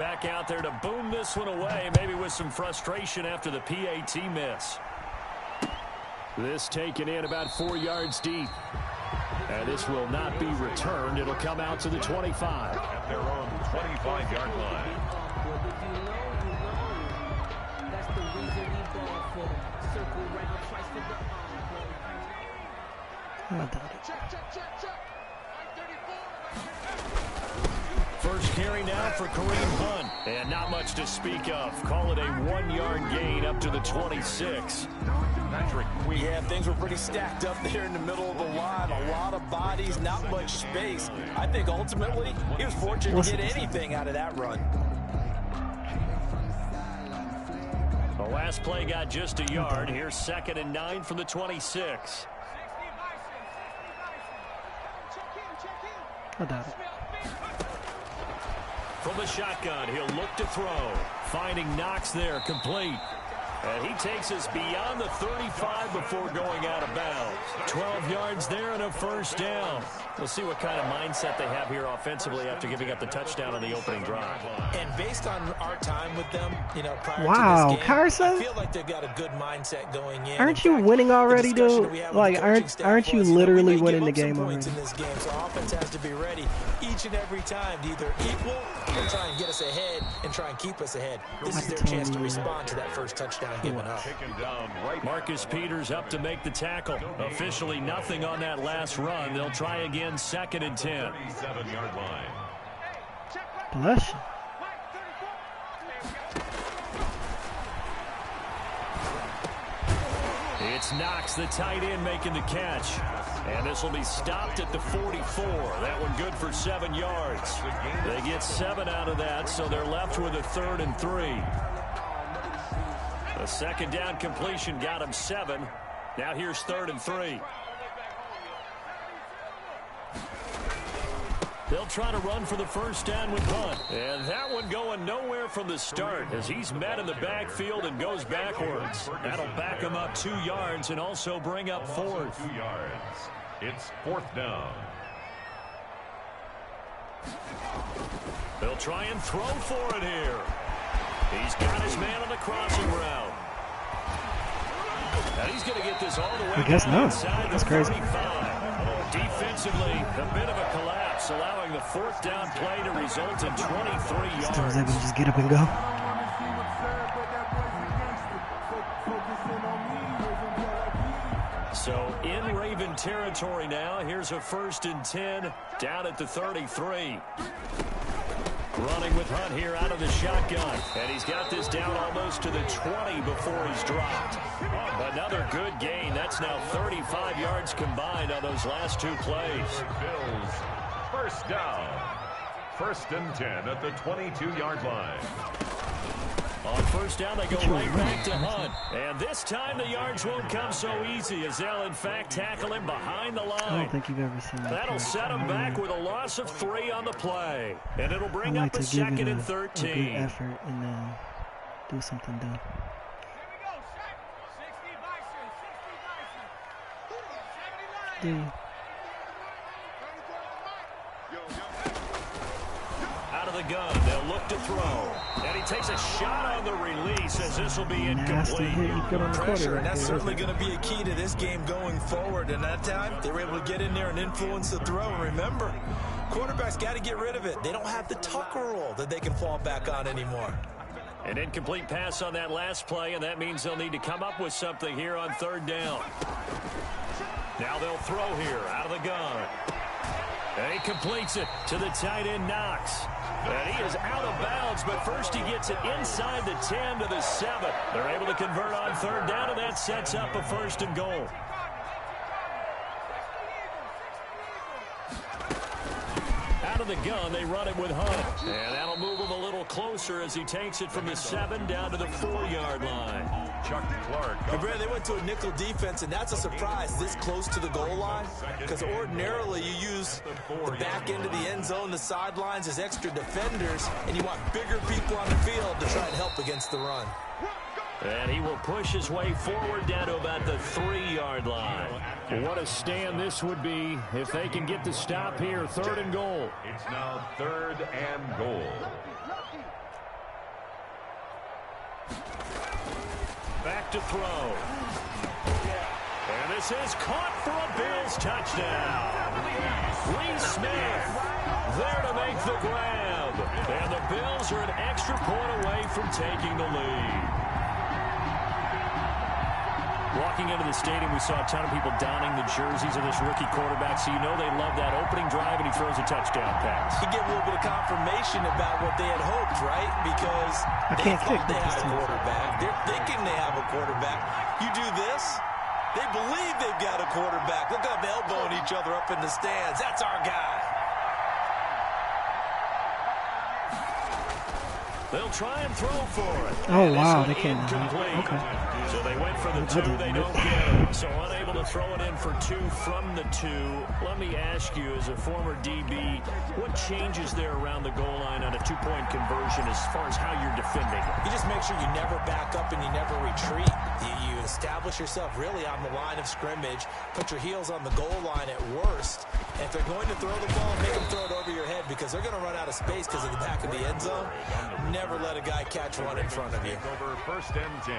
Back out there to boom this one away, maybe with some frustration after the PAT miss. This taken in about 4 yards deep. And this will not be returned. It'll come out to the 25. At their own 25-yard line. First carry now for Kareem Hunt. And not much to speak of. Call it a 1-yard gain up to the 26. Yeah, things were pretty stacked up there in the middle of the line. A lot of bodies, not much space. I think ultimately he was fortunate to get anything out of that run. The last play got just a yard. Here's 2nd and 9 from the 26. I doubt it. From the shotgun, he'll look to throw. Finding Knox there, complete. And he takes us beyond the 35 before going out of bounds. 12 yards there and a first down. We'll see what kind of mindset they have here offensively after giving up the touchdown on the opening drive. And based on our time with them, you know, prior wow, to this game, Carson? I feel like they've got a good mindset going in. Aren't you winning already, dude? Like, aren't you literally winning the game already? In this game, so offense has to be ready each and every time to either equal or try and get us ahead and try and keep us ahead. This is their chance to respond to that first touchdown given up. Marcus Peters up to make the tackle. Officially nothing on that last run. They'll try again, 2nd and 10. 37-yard line. Bless you. It's Knox, the tight end, making the catch. And this will be stopped at the 44. That one good for 7 yards. They get 7 out of that, so they're left with a 3rd and 3. The 2nd down completion got him 7. Now here's 3rd and 3. They'll try to run for the first down with Hunt. And that one going nowhere from the start as he's met in the backfield and goes backwards. That'll back him up 2 yards and also bring up 4th. 2 yards. It's 4th down. They'll try and throw for it here. He's got his man on the crossing route. And he's going to get this all the way I guess not. inside That's the crazy. 35. Defensively, a bit of a collapse, allowing the 4th down play to result in 23 yards. Still was able to just get up and go. So in Raven territory now. Here's a 1st and 10 down at the 33. Running with Hunt here out of the shotgun. And he's got this down almost to the 20 before he's dropped. Another good gain. That's now 35 yards combined on those last 2 plays. Bills, first down. 1st and 10 at the 22-yard line. On first down, they go right back to Hunt. And this time the yards won't come so easy as they'll, in fact, tackle him behind the line. I don't think you've ever seen that. That'll set him back with a loss of 3 on the play. And it'll bring up a 2nd and 13. A good effort and then do something dumb. Out of the gun, they'll look to throw. And he takes a shot on the release as this will be incomplete. Pressure, and that's certainly going to be a key to this game going forward. And that time, they were able to get in there and influence the throw. And remember, quarterbacks got to get rid of it. They don't have the Tucker roll that they can fall back on anymore. An incomplete pass on that last play, and that means they'll need to come up with something here on 3rd down. Now they'll throw here out of the gun. And he completes it to the tight end, Knox. And he is out of bounds, but first he gets it inside the 10 to the 7. They're able to convert on 3rd down, and that sets up a 1st and goal. Out of the gun, they run it with Hunt. And that'll move him a little closer as he takes it from the 7 down to the 4-yard line. Chuck Clark. And Brad, they went to a nickel defense, and that's a surprise this close to the goal line, because ordinarily you use the back end of the end zone, the sidelines as extra defenders, and you want bigger people on the field to try and help against the run. And he will push his way forward down to about the 3-yard line. What a stand this would be if they can get the stop here. 3rd and goal. It's now 3rd and goal. Back to throw. And this is caught for a Bills touchdown. Lee Smith there to make the grab. And the Bills are an extra point away from taking the lead. Walking into the stadium, we saw a ton of people donning the jerseys of this rookie quarterback, so you know they love that opening drive, and he throws a touchdown pass. You get a little bit of confirmation about what they had hoped, right? Because they thought they had a quarterback. They're thinking they have a quarterback. You do this, they believe they've got a quarterback. Look at them elbowing each other up in the stands. That's our guy. They'll try and throw for it. Oh, wow, they can't. Okay. So they went for the 2, they don't get it. So unable to throw it in for 2 from the 2. Let me ask you, as a former DB, what changes there around the goal line on a 2-point conversion as far as how you're defending it? You just make sure you never back up and you never retreat. You establish yourself really on the line of scrimmage, put your heels on the goal line at worst. And if they're going to throw the ball, make them throw it over your head because they're going to run out of space because of the back of the end zone. Never let a guy catch one in front of you. Over 1st and 10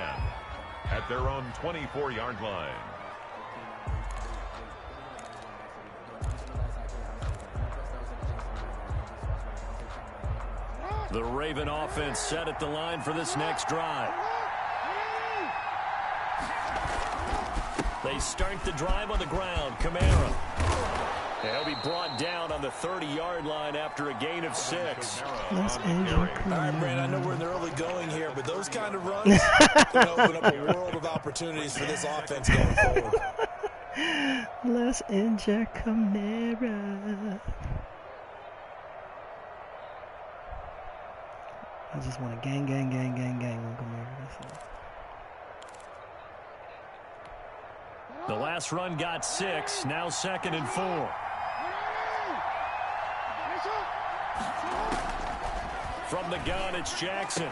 at their own 24-yard line. The Raven offense set at the line for this next drive. They start the drive on the ground. Kamara. He'll be brought down on the 30-yard line after a gain of 6. All right, Brandon, I know we're in the early going here, but those kind of runs can open up a world of opportunities for this offense going forward. Let's inject Kamara. I just want to gang on Kamara. That's it. The last run got 6. Now 2nd and 4. From the gun, it's Jackson.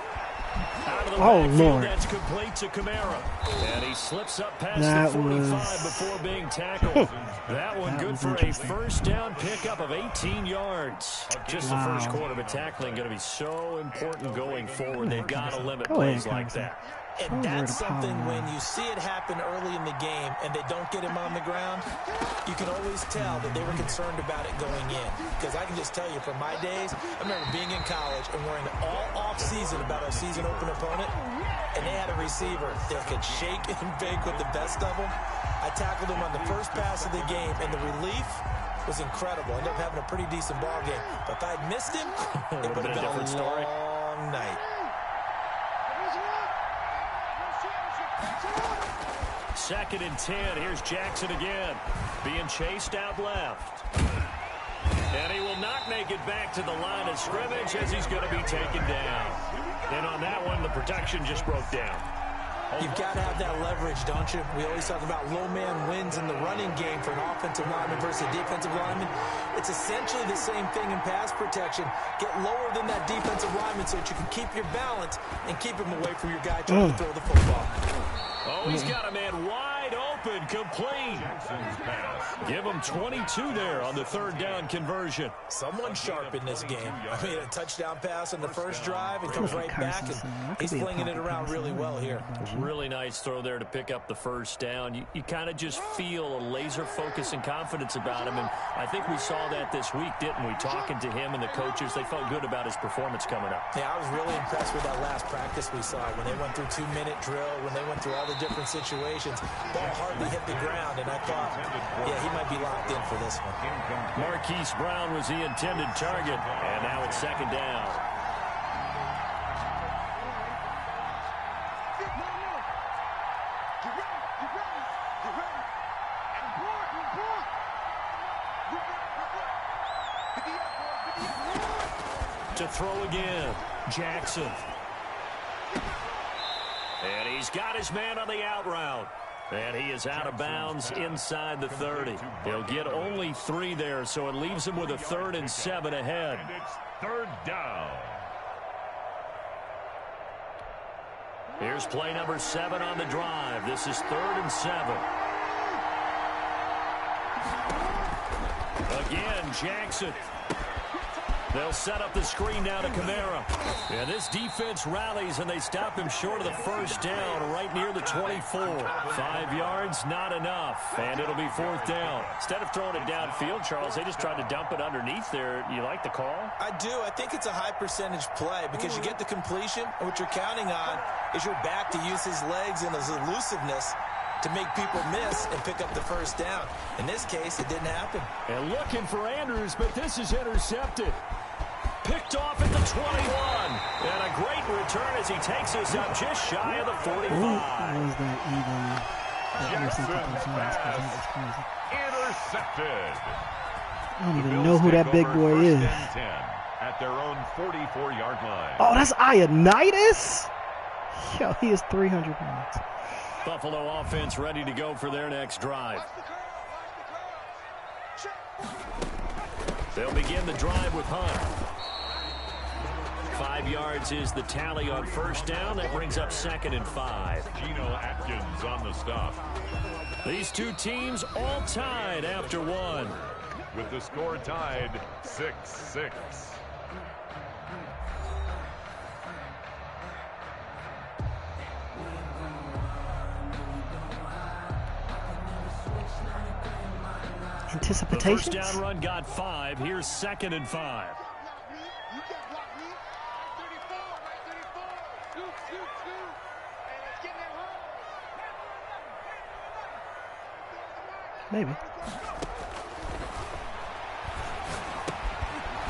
Out of the backfield, Lord. that's complete to Kamara. And he slips up past the 45 before being tackled. That one good for a first down pickup of 18 yards. Just the first quarter, but tackling going to be so important going forward. They've got to limit plays like that. And that's something when you see it happen early in the game and they don't get him on the ground, you can always tell that they were concerned about it going in. Because I can just tell you from my days, I remember being in college and worrying all off-season about our season open opponent, and they had a receiver that could shake and bake with the best of them. I tackled him on the first pass of the game, and the relief was incredible. Ended up having a pretty decent ball game. But if I'd missed him, it would have been a long night. 2nd and 10. Here's Jackson again. Being chased out left. And he will not make it back to the line of scrimmage as he's going to be taken down. And on that one, the protection just broke down. You've got to have that leverage, don't you? We always talk about low man wins in the running game for an offensive lineman versus a defensive lineman. It's essentially the same thing in pass protection. Get lower than that defensive lineman so that you can keep your balance and keep him away from your guy trying to throw the football. Oh, he's got a man wide open, complete. Give him 22 there on the 3rd down conversion. Someone sharp in this game. I mean, a touchdown pass on the first drive and comes right back, and he's flinging it around really well here. Really nice throw there to pick up the first down. You kind of just feel a laser focus and confidence about him, and I think we saw that this week, didn't we? Talking to him and the coaches, they felt good about his performance coming up. Yeah, I was really impressed with that last practice we saw when they went through 2-minute drill, when they went through all the different situations. Ball hardly hit the ground, and I thought, yeah, he might be locked in for this one. Marquise Brown was the intended target, and now it's 2nd down. To throw again, Jackson. And he's got his man on the out route. And he is out of bounds inside the 30. He'll get only 3 there, so it leaves him with a 3rd and 7 ahead. And it's 3rd down. Here's play number 7 on the drive. This is 3rd and 7. Again, Jackson. They'll set up the screen now to Kamara. And this defense rallies, and they stop him short of the first down right near the 24. 5 yards, not enough. And it'll be 4th down. Instead of throwing it downfield, Charles, they just tried to dump it underneath there. You like the call? I do. I think it's a high percentage play because you get the completion, and what you're counting on is your back to use his legs and his elusiveness to make people miss and pick up the first down. In this case, it didn't happen. And looking for Andrews, but this is intercepted. Picked off at the 21. And a great return as he takes us up just shy of the 45. Was that even? Intercepted. I don't even know who that big boy is. At their own 44-yard line. Oh, that's Ioannidis? Yo, he is 300 pounds. Buffalo offense ready to go for their next drive. They'll begin the drive with Hunt. 5 yards is the tally on first down. That brings up 2nd and 5. Geno Atkins on the stop. These two teams all tied after one. With the score tied 6-6. Anticipations? The first down run got 5. Here's 2nd and 5. Maybe.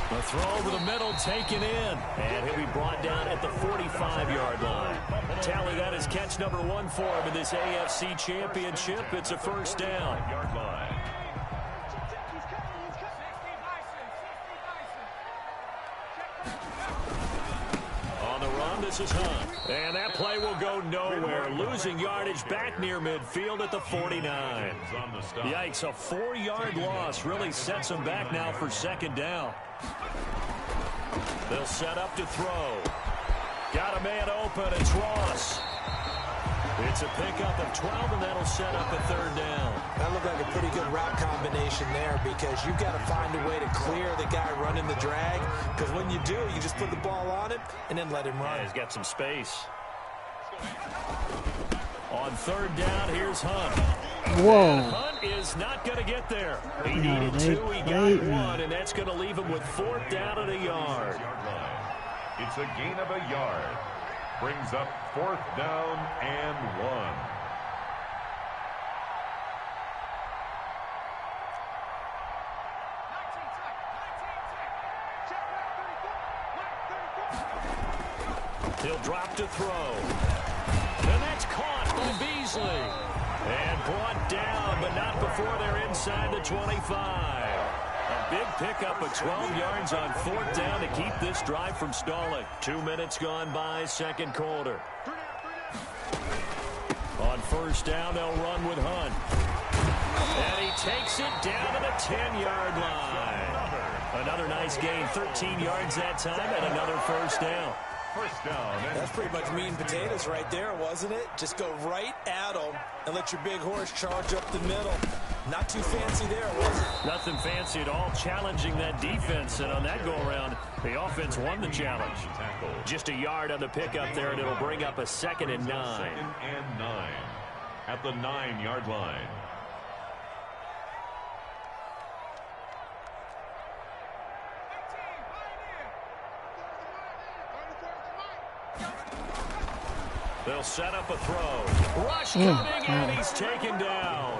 The throw over the middle taken in. And he'll be brought down at the 45-yard line. Tally, that is catch number 1 for him in this AFC Championship. It's a first down. Yard line. On the run, this is Hunt. And that play will go nowhere. Losing yardage back near midfield at the 49. Yikes, a 4-yard loss really sets them back now for 2nd down. They'll set up to throw. Got a man open. It's Ross. It's a pickup of 12, and that'll set up a 3rd down. That looked like a pretty good route combination there because you've got to find a way to clear the guy running the drag. Because when you do, you just put the ball on him and then let him run. Yeah, he's got some space. On 3rd down, here's Hunt. Whoa. And Hunt is not going to get there. He needed 2, he got 1, and that's going to leave him with 4th down and a yard. It's a gain of a yard. Brings up 4th down and 1. He'll drop to throw. And that's caught by Beasley. And brought down, but not before they're inside the 25. A big pickup of 12 yards on 4th down to keep this drive from stalling. 2 minutes gone by, 2nd quarter. On 1st down, they'll run with Hunt. And he takes it down to the 10-yard line. Another nice gain, 13 yards that time, and another 1st down. First down. That's pretty much meat and potatoes right there, wasn't it? Just go right at them and let your big horse charge up the middle. Not too fancy there, was it? Nothing fancy at all, challenging that defense. And on that go-around, the offense won the challenge. Just a yard on the pickup there, and it'll bring up a 2nd and 9. 2nd and 9 at the 9-yard line. They'll set up a throw. Rush coming, and he's taken down.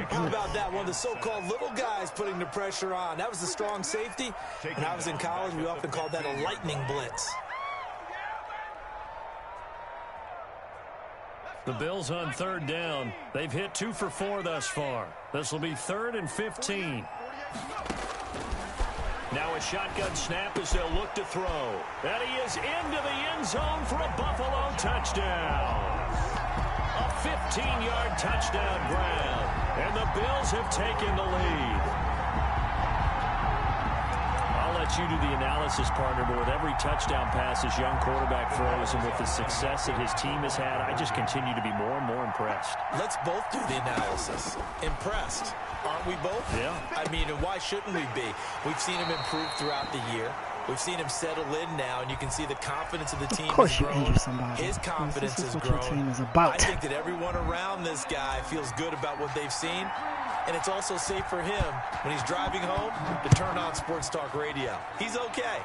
How about that? One of the so-called little guys putting the pressure on. That was the strong safety. When I was in college, we often called that a lightning blitz. The Bills on 3rd down. They've hit 2 for 4 thus far. This will be 3rd and 15. Now a shotgun snap as they'll look to throw. And he is into the end zone for a Buffalo touchdown. A 15-yard touchdown grab. And the Bills have taken the lead. I'll let you do the analysis, partner, but with every touchdown pass this young quarterback throws and with the success that his team has had, I just continue to be more and more impressed. Let's both do the analysis. Impressed. Aren't we both? Yeah. I mean, and why shouldn't we be? We've seen him improve throughout the year. We've seen him settle in now, and you can see the confidence of the team. Of course has you grown. injure somebody. His confidence this is has what grown. your team is about. I think that everyone around this guy feels good about what they've seen, and it's also safe for him when he's driving home to turn on Sports Talk Radio. He's okay.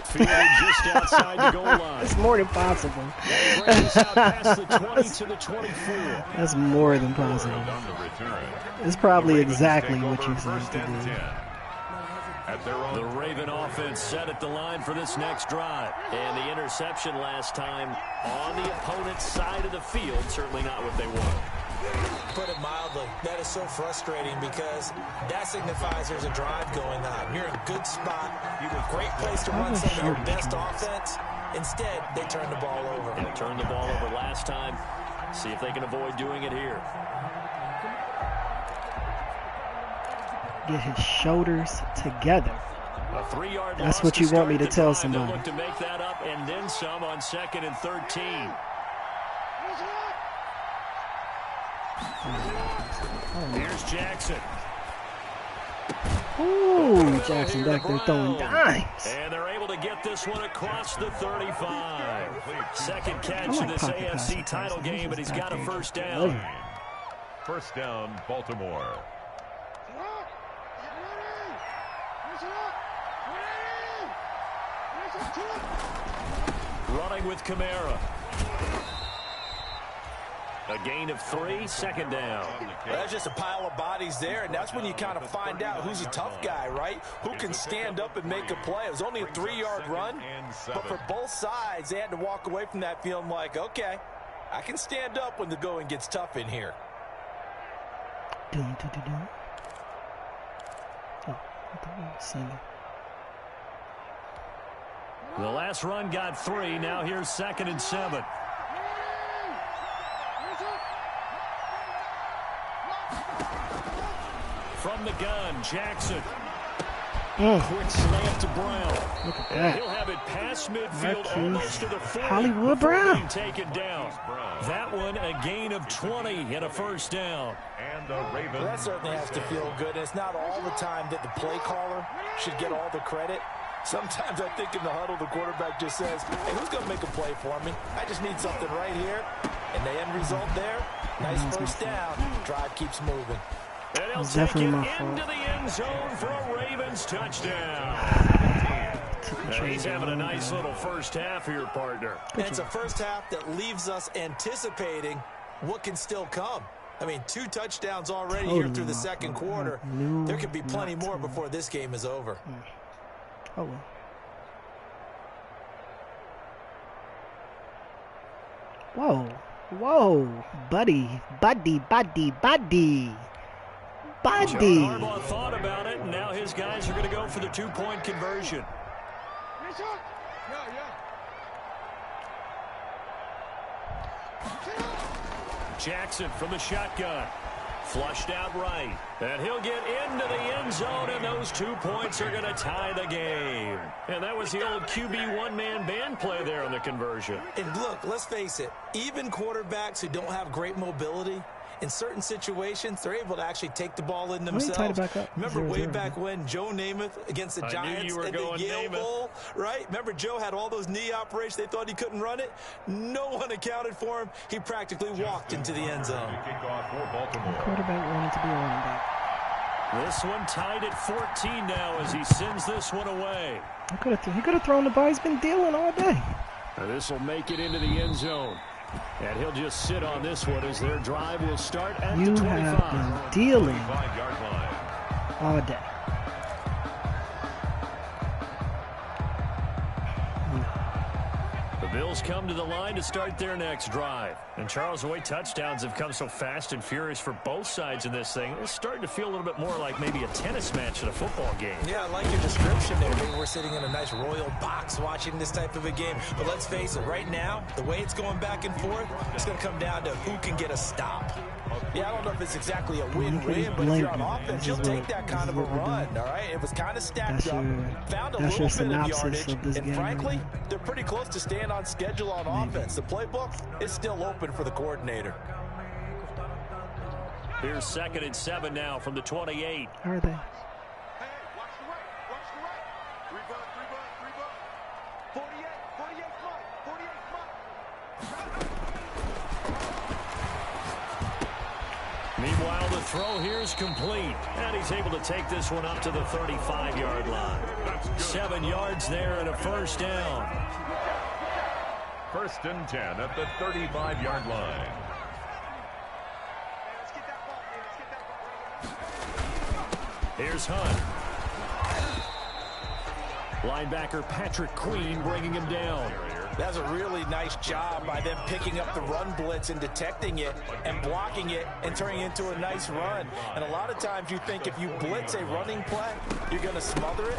Fielded just outside the goal line. It's more than possible. Out past the 20 to the 24. That's more than possible. It's probably exactly what you said to do. The Raven offense set at the line for this next drive. And the interception last time on the opponent's side of the field, certainly not what they wanted. Put it mildly, that is so frustrating because that signifies there's a drive going on. You're in a good spot. You're a great place to run some of your best offense. Instead, they turn the ball over. They turned the ball over last time. See if they can avoid doing it here. Get his shoulders together. A 3-yard That's what you want me to tell somebody. They'll look to make that up and then some on 2nd and 13. Here's Jackson. Ooh, Jackson back there throwing dimes. And they're able to get this one across the 35. Second catch in this AFC title game, but he's got a first down. First down, Baltimore. Running with Kamara. A gain of 3, second down. That's just a pile of bodies there, and that's when you kind of find out who's a tough guy, right? Who can stand up and make a play. It was only a 3-yard run, but for both sides, they had to walk away from that feeling like, okay, I can stand up when the going gets tough in here. Oh, I thought we were singing. The last run got 3. Now here's 2nd and 7. From the gun, Jackson. Quick slant to Brown. Look at that. He'll have it past midfield, almost to the 40. Hollywood Brown. Taken down. That one a gain of 20 and a first down. And the Ravens. Well, that certainly has to feel good. And it's not all the time that the play caller should get all the credit. Sometimes I think in the huddle, the quarterback just says, hey, who's going to make a play for me? I just need something right here. And the end result there, nice first down. Drive keeps moving. And he'll Definitely take it my fault. into the end zone for a Ravens touchdown. He's having a nice little first half here, partner. And it's a first half that leaves us anticipating what can still come. I mean, 2 touchdowns already here through the second quarter. There could be plenty more before this game is over. Oh, well. Whoa. Whoa. Buddy. John Harbaugh thought about it, and now his guys are going to go for the 2-point conversion. Jackson from the shotgun. Flushed out right. And he'll get into the end zone, and those 2 points are going to tie the game. And that was the old QB one-man band play there on the conversion. And look, let's face it, even quarterbacks who don't have great mobility, in certain situations, they're able to actually take the ball in themselves. Remember way back when Joe Namath against the Giants at the Yale Bowl, right? Remember Joe had all those knee operations. They thought he couldn't run it. No one accounted for him. He practically walked into the end zone. Quarterback wanted to be a running back. This one tied at 14 now as he sends this one away. He could have thrown the ball. He's been dealing all day. This will make it into the end zone. And he'll just sit on this one as their drive will start at the 25. You have been dealing all day. The Bills come to the line to start their next drive. And Charles, the way touchdowns have come so fast and furious for both sides in this thing, it's starting to feel a little bit more like maybe a tennis match at a football game. Yeah, I like your description there. Maybe we're sitting in a nice royal box watching this type of a game. But let's face it, right now, the way it's going back and forth, it's going to come down to who can get a stop. Yeah, I don't know if it's exactly a win-win, but if you're on offense, you'll take that kind of a run, all right? It was kind of stacked up, found a little bit of yardage, and frankly, they're pretty close to staying on schedule on offense. The playbook is still open for the coordinator. Here's 2nd and 7 now from the 28. How are they? Meanwhile, the throw here is complete, and he's able to take this one up to the 35-yard line. 7 yards there and a first down. 1st and 10 at the 35-yard line. Here's Hunt. Linebacker Patrick Queen bringing him down. That's a really nice job by them picking up the run blitz and detecting it and blocking it and turning it into a nice run. And a lot of times you think if you blitz a running play, you're going to smother it.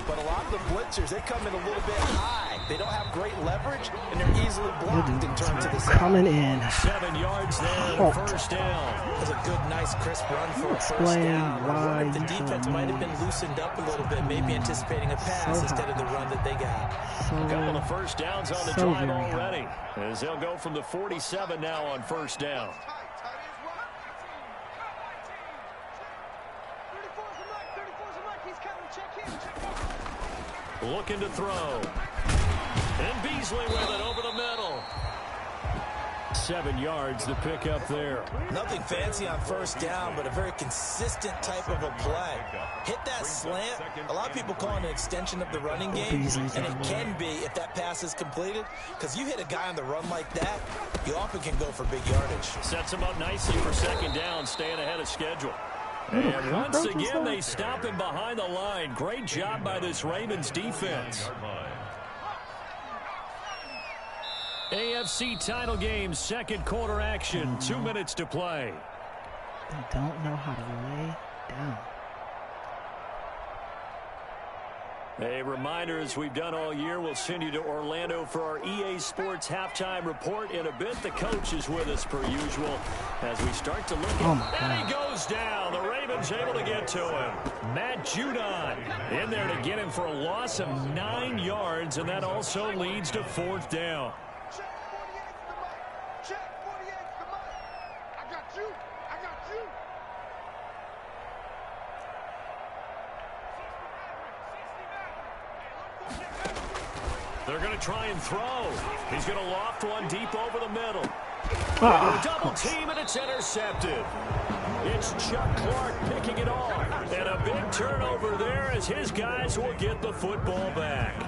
But a lot of the blitzers, they come in a little bit high. They don't have great leverage, and they're easily blocked and turned to the side. Coming in. 7 yards there, first down. That's a good, nice, crisp run for a first down. Why The defense might have been loosened up a little bit, maybe anticipating a pass instead of the run that they got. A couple of first downs on the drive already, as they'll go from the 47 now on first down. Looking to throw. And Beasley with it over the middle. 7 yards to pick up there. Nothing fancy on first down, but a very consistent type of a play. Hit that slant. A lot of people call it an extension of the running game, and it can be if that pass is completed, because you hit a guy on the run like that, you often can go for big yardage. Sets him up nicely for second down, staying ahead of schedule. And once again, they stop him behind the line. Great job by this Ravens defense. AFC title game, second quarter action, 2 minutes to play. They don't know how to lay down. A reminder, as we've done all year, we'll send you to Orlando for our EA Sports halftime report in a bit. The coach is with us per usual as we start to look at and he goes down. The Ravens able to get to him. Matt Judon in there to get him for a loss of 9 yards, and that also leads to fourth down. They're going to try and throw. He's going to loft one deep over the middle. Double team, and it's intercepted. It's Chuck Clark picking it off. And a big turnover there as his guys will get the football back.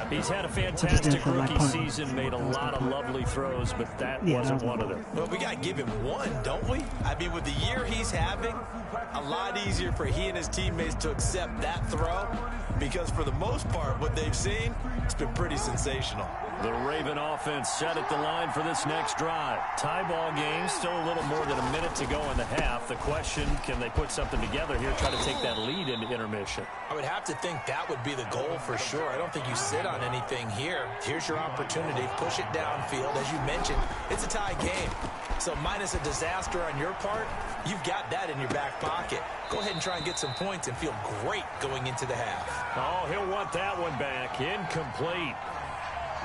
He's had a fantastic rookie season, made a lot of lovely throws, but that wasn't one of them. Well, we got to give him one, don't we? I mean, with the year he's having, a lot easier for he and his teammates to accept that throw, because for the most part, what they've seen, it's been pretty sensational. The Raven offense set at the line for this next drive. Tie ball game, still a little more than a minute to go in the half. The question, can they put something together here, try to take that lead into intermission? I would have to think that would be the goal for sure. I don't think you sit on anything here. Here's your opportunity. Push it downfield. As you mentioned, it's a tie game. So minus a disaster on your part, you've got that in your back pocket. Go ahead and try and get some points and feel great going into the half. Oh, he'll want that one back. Incomplete.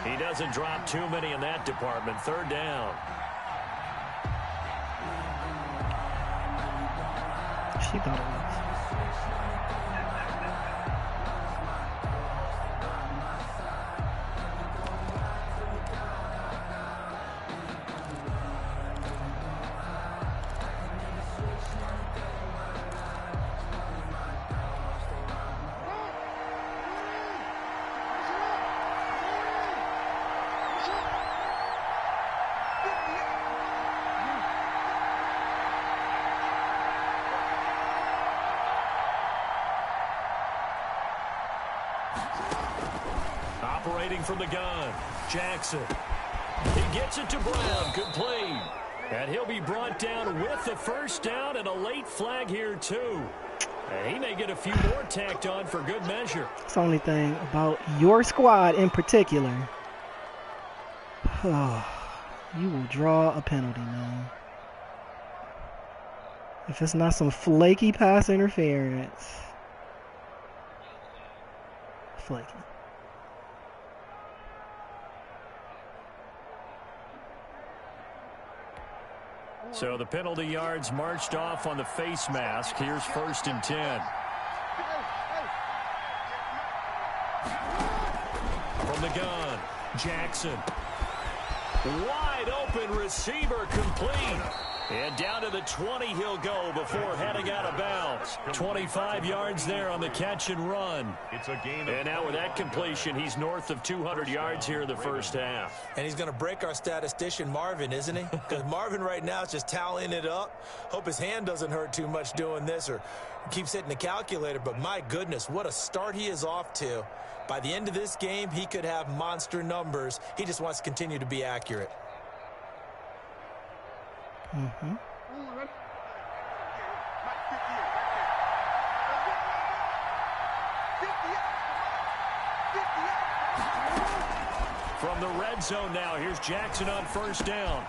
He doesn't drop too many in that department. Third down. She thought it was. Operating from the gun, Jackson. He gets it to Brown, complete. And he'll be brought down with the first down and a late flag here too. And he may get a few more tacked on for good measure. That's the only thing about your squad in particular. You will draw a penalty, man. If it's not some flaky pass interference. Flaky. So the penalty yards marched off on the face mask. Here's 1st and 10. From the gun, Jackson. Wide open receiver complete. And down to the 20 he'll go before heading out of bounds. 25 yards there on the catch and run. And now with that completion, he's north of 200 yards here in the first half. And he's going to break our statistician Marvin, isn't he? Because Marvin right now is just tallying it up. Hope his hand doesn't hurt too much doing this or keeps hitting the calculator. But my goodness, what a start he is off to. By the end of this game, he could have monster numbers. He just wants to continue to be accurate. Mm-hmm. From the red zone now, here's Jackson on first down.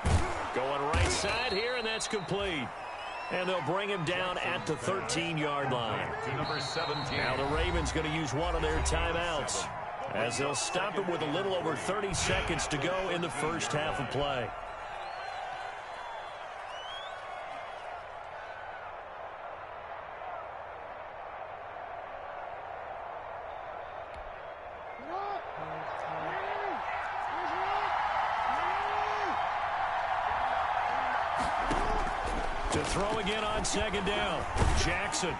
Going right side here, and that's complete. And they'll bring him down at the 13-yard line. Number 17. Now the Ravens going to use one of their timeouts as they'll stop it with a little over 30 seconds to go in the first half of play. To throw again on second down. Jackson.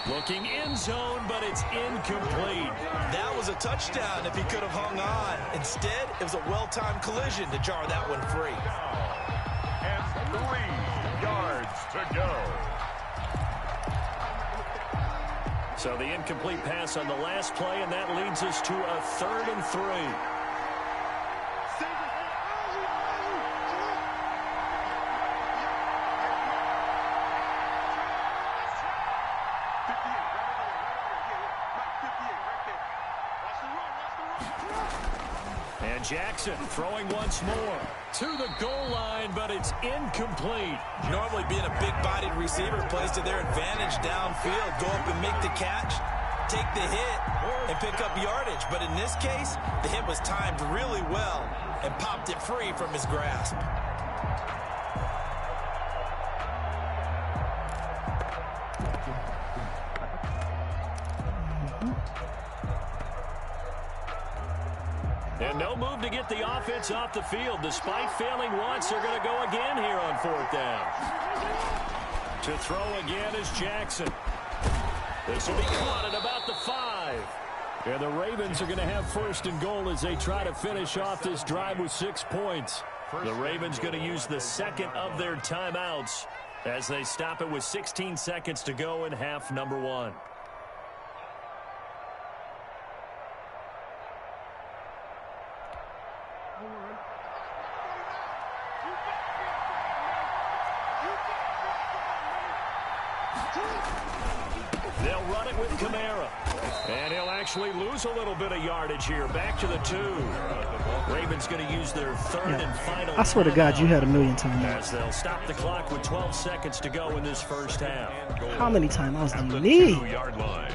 Looking end zone, but it's incomplete. That was a touchdown if he could have hung on. Instead, it was a well-timed collision to jar that one free. And 3 yards to go. So the incomplete pass on the last play, and that leads us to a 3rd and 3. And Jackson throwing once more to the goal line, but it's incomplete. Normally being a big-bodied receiver plays to their advantage downfield. Go up and make the catch, take the hit, and pick up yardage. But in this case, the hit was timed really well and popped it free from his grasp. And no move to get the offense off the field. Despite failing once, they're going to go again here on 4th down. To throw again is Jackson. This will be caught at about the 5. And the Ravens are going to have 1st and goal as they try to finish off this drive with 6 points. The Ravens going to use the 2nd of their timeouts as they stop it with 16 seconds to go in half number 1. They'll run it with Kamara. And he'll actually lose a little bit of yardage here. Back to the 2. Ravens going to use their 3rd and final. I swear to God, you had a million timeouts. As they'll stop the clock with 12 seconds to go in this first half. How many timeouts do you need? 2-yard line.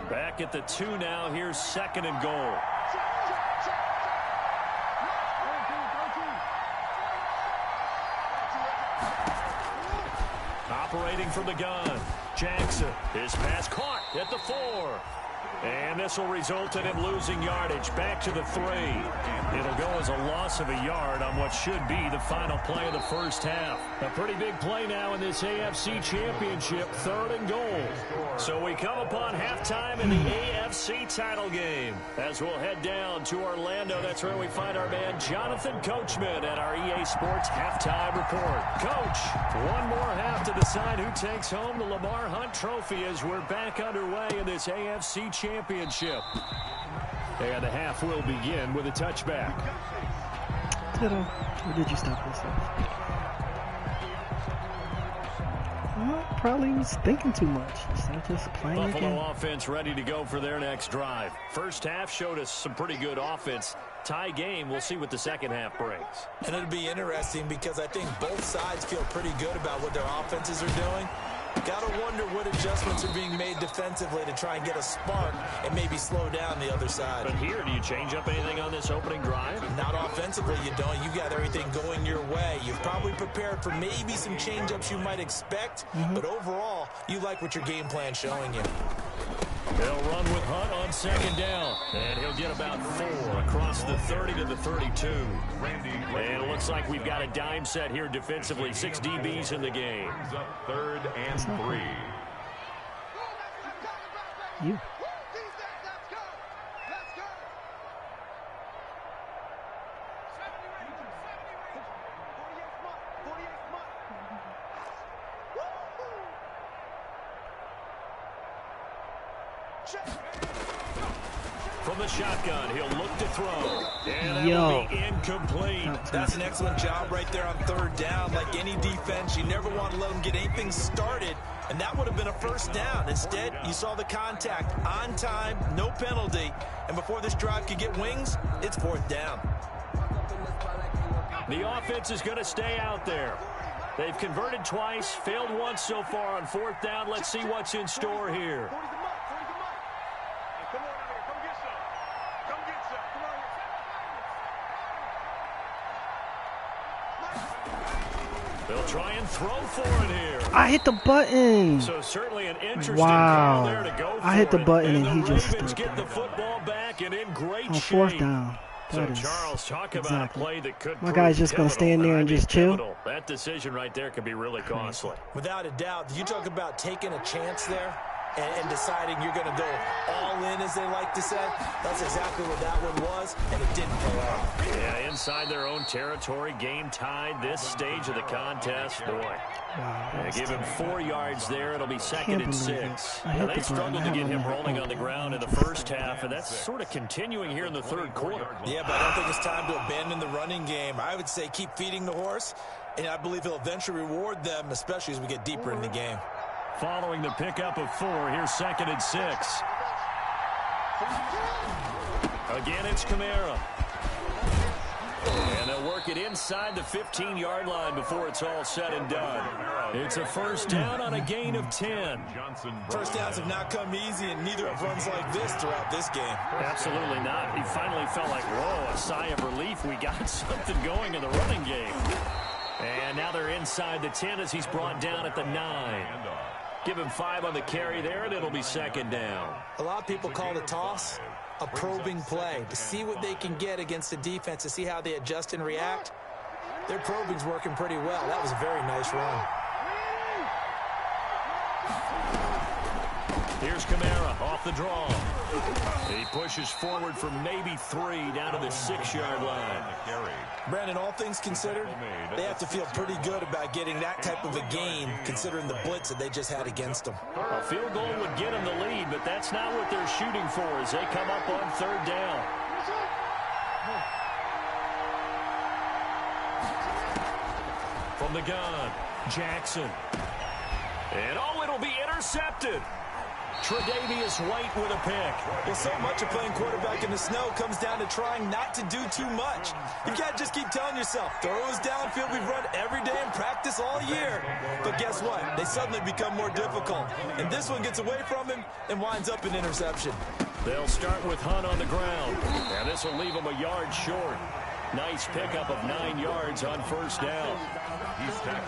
Back at the 2 now. Here's 2nd and goal. Operating from the gun. Jackson. His pass caught at the 4. And this will result in him losing yardage. Back to the 3. It'll go as a loss of a yard on what should be the final play of the first half. A pretty big play now in this AFC Championship. 3rd and goal. So we come upon halftime in the AFC title game. As we'll head down to Orlando, that's where we find our man Jonathan Coachman at our EA Sports Halftime Report. Coach, one more half to decide who takes home the Lamar Hunt Trophy as we're back underway in this AFC Championship. And the half will begin with a touchback. Or did you stop yourself? Well, probably was thinking too much instead of just playing Buffalo again. offense ready to go for their next drive. First half showed us some pretty good offense. Tie game, we'll see what the second half brings. And it'll be interesting because I think both sides feel pretty good about what their offenses are doing. Gotta wonder what adjustments are being made defensively to try and get a spark and maybe slow down the other side. But here, do you change up anything on this opening drive? Not offensively, you don't. You've got everything going your way. You've probably prepared for maybe some change-ups you might expect, but overall, you like what your game plan's showing you. They'll run with Hunt on second down, and he'll get about 4 across the 30 to the 32. And it looks like we've got a dime set here defensively. 6 DBs in the game. Third and 3. You. From the shotgun, he'll look to throw. And that will be incomplete. That's an excellent job right there on third down. Like any defense, you never want to let them get anything started, and that would have been a first down. Instead, you saw the contact on time, no penalty, and before this drive could get wings, it's fourth down. The offense is going to stay out there. They've converted twice, failed once so far on fourth down. Let's see what's in store here. They'll try and throw for it here. I hit the button. So certainly an interesting call there to go for I hit the button and he just Ravens stood get the football back and in great on shape. fourth down. So That is Charles, talk about exactly. a play that could My guy's just going to stand there and just chill. Pivotal. That decision right there could be really costly. Without a doubt, you talk about taking a chance there and deciding you're going to go all in, as they like to say. That's exactly what that one was, and it didn't pay off. Yeah, inside their own territory, game tied, this stage of the contest. Boy, Wow, give him 4 yards there. It'll be second and 6. Now, they struggled to get him rolling on the ground in the first half, and that's sort of continuing here in the third quarter. Yeah, but I don't think it's time to abandon the running game. I would say keep feeding the horse, and I believe he'll eventually reward them, especially as we get deeper in the game. Following the pickup of 4, here's second and 6. Again, it's Kamara. And they'll work it inside the 15-yard line before it's all said and done. It's a first down on a gain of 10. First downs have not come easy, and neither have runs like this throughout this game. Absolutely not. He finally felt like, whoa, a sigh of relief. We got something going in the running game. And now they're inside the 10 as he's brought down at the 9. Give him 5 on the carry there, and it'll be second down. A lot of people call the toss a probing play, to see what they can get against the defense, to see how they adjust and react. Their probing's working pretty well. That was a very nice run. Here's Kamara off the draw. He pushes forward for maybe 3 down to the 6-yard line. Brandon, all things considered, they have to feel pretty good about getting that type of a gain, considering the blitz that they just had against them. A field goal would get them the lead, but that's not what they're shooting for as they come up on third down. From the gun, Jackson. And it'll be intercepted. Tre'Davious White with a pick. Well, so much of playing quarterback in the snow comes down to trying not to do too much. You can't just keep telling yourself, throws downfield we've run every day in practice all year. But guess what? They suddenly become more difficult. And this one gets away from him and winds up an interception. They'll start with Hunt on the ground. And this will leave him a yard short. Nice pickup of 9 yards on first down.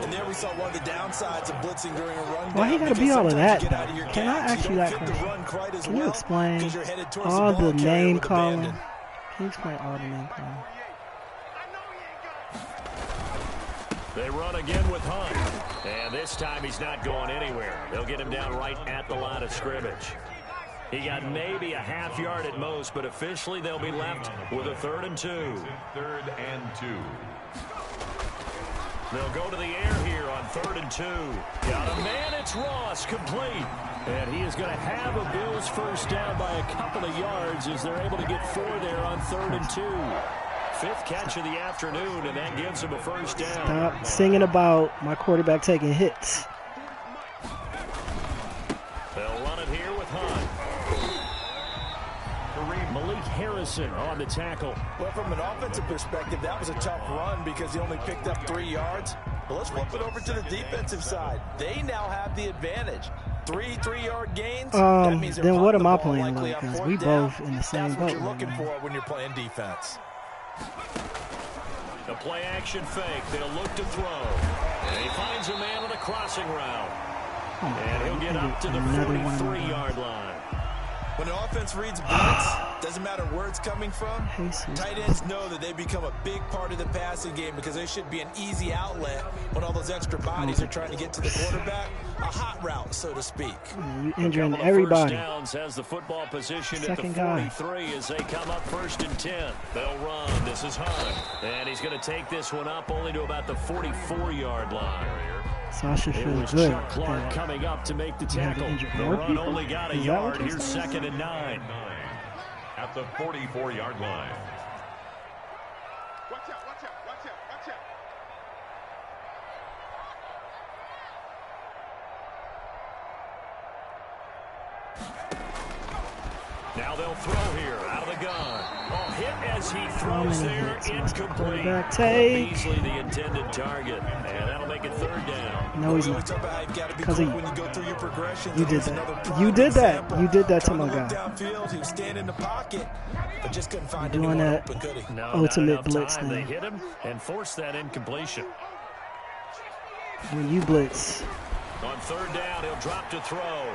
And there we saw one of the downsides of blitzing during a run. Why he got to be all of that, though? Can I ask you that question? Can you explain all the name calling? Can you explain all the name calling? They run again with Hunt. And this time he's not going anywhere. They'll get him down right at the line of scrimmage. He got maybe a half yard at most, but officially they'll be left with a 3rd and 2. 3rd and 2. They'll go to the air here on 3rd and 2. Got a man, it's Ross, complete. And he is going to have a Bills first down by a couple of yards as they're able to get 4 there on 3rd and 2. 5th catch of the afternoon, and that gives him a first down. Stop singing about my quarterback taking hits. They'll run it here with Hunt. Malik Harrison on the tackle. Well, from an offensive perspective, that was a tough run because he only picked up 3 yards. Well, let's flip it over to the defensive side. They now have the advantage. 3-3-yard gains. That means then what am I playing like? Because we both in the same boat. That's what you're looking for when you're playing defense. The play action fake. They'll look to throw. And he finds a man on the crossing route. And he'll get up to the 43-yard line. When an offense reads blitz, doesn't matter where it's coming from, tight ends know that they become a big part of the passing game because they should be an easy outlet when all those extra bodies are trying to get to the quarterback. A hot route, so to speak. You're injuring everybody. Downs has the football position at the 43 as they come up 1st and 10. They'll run. This is Hunt. And he's going to take this one up only to about the 44-yard line. So I should feel good. Chuck Clark coming up to make the tackle. The run only got a yard. Here's 2nd and 9. At the 44-yard line. Watch out, watch out, watch out, watch out. Now they'll throw here out of the gun. Oh, hit as he throws there, incomplete. Beasley, the intended target, and that'll make it 3rd down. No, he's not. Because you did that. You did that. You did that to my guy. He was standing in the pocket, but just couldn't find doing that ultimate blitz thing. They hit him and forced that incompletion. When you blitz. On 3rd down, he'll drop to throw.